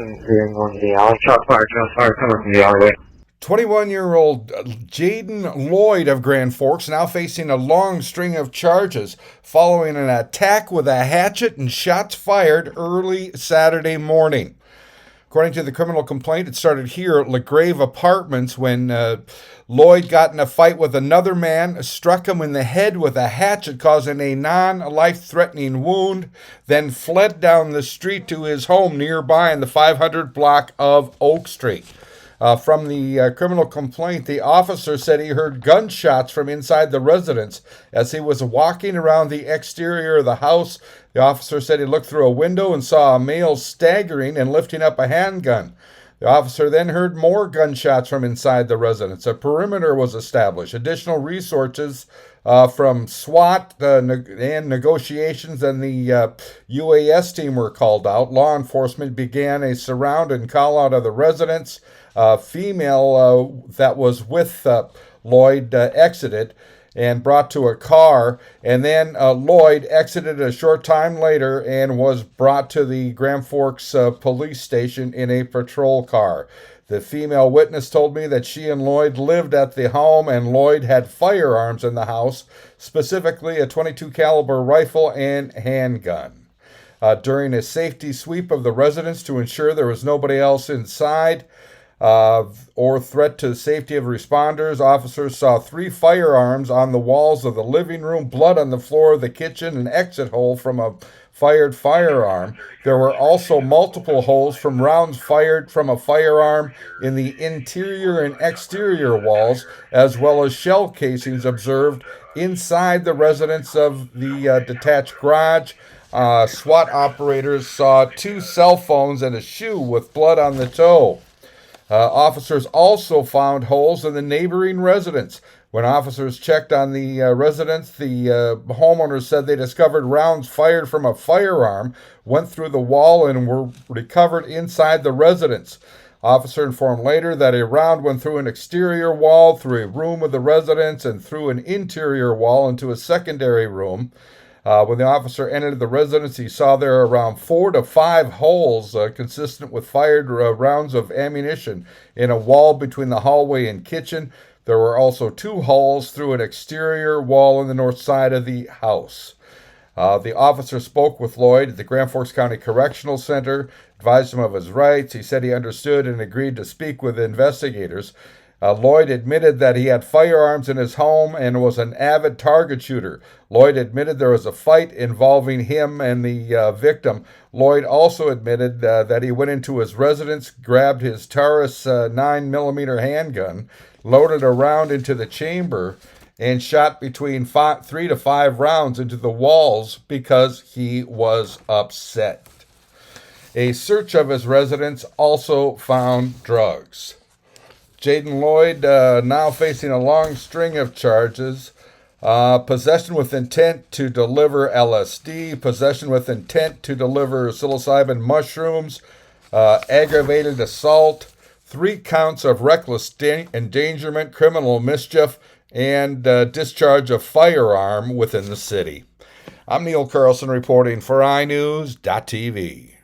Hearing one in the alley. Shot fired, coming from the alleyway. 21-year-old Jayden Lloyd of Grand Forks now facing a long string of charges following an attack with a hatchet and shots fired early Saturday morning. According to the criminal complaint, it started here at LaGrave Apartments when Lloyd got in a fight with another man, struck him in the head with a hatchet, causing a non-life-threatening wound, then fled down the street to his home nearby in the 500 block of Oak Street. From the criminal complaint, the officer said he heard gunshots from inside the residence as he was walking around the exterior of the house. The officer said he looked through a window and saw a male staggering and lifting up a handgun. The officer then heard more gunshots from inside the residence. A perimeter was established. Additional resources from SWAT and negotiations and the UAS team were called out. Law enforcement began a surround and call out of the residence. Female that was with Lloyd exited and brought to a car, and then Lloyd exited a short time later and was brought to the Grand Forks police station in a patrol car. The female witness told me that she and Lloyd lived at the home, and Lloyd had firearms in the house, specifically a .22 caliber rifle and handgun. During a safety sweep of the residence to ensure there was nobody else inside, or threat to the safety of responders, officers saw 3 firearms on the walls of the living room, blood on the floor of the kitchen, an exit hole from a fired firearm. There were also multiple holes from rounds fired from a firearm in the interior and exterior walls, as well as shell casings observed inside the residence of the detached garage. SWAT operators saw 2 cell phones and a shoe with blood on the toe. Officers also found holes in the neighboring residence. When officers checked on the residence, the homeowners said they discovered rounds fired from a firearm went through the wall and were recovered inside the residence. Officer informed later that a round went through an exterior wall, through a room of the residence, and through an interior wall into a secondary room. When the officer entered the residence, he saw there around 4 to 5 holes consistent with fired rounds of ammunition in a wall between the hallway and kitchen. There were also 2 holes through an exterior wall on the north side of the house. The officer spoke with Lloyd at the Grand Forks County Correctional Center, advised him of his rights. He said he understood and agreed to speak with investigators. Lloyd admitted that he had firearms in his home and was an avid target shooter. Lloyd admitted there was a fight involving him and the victim. Lloyd also admitted that he went into his residence, grabbed his Taurus 9mm handgun, loaded a round into the chamber, and shot between 3 to 5 rounds into the walls because he was upset. A search of his residence also found drugs. Jayden Lloyd now facing a long string of charges. Possession with intent to deliver LSD, possession with intent to deliver psilocybin mushrooms, aggravated assault, 3 counts of reckless endangerment, criminal mischief, and discharge of firearm within the city. I'm Neil Carlson reporting for iNewZ.TV.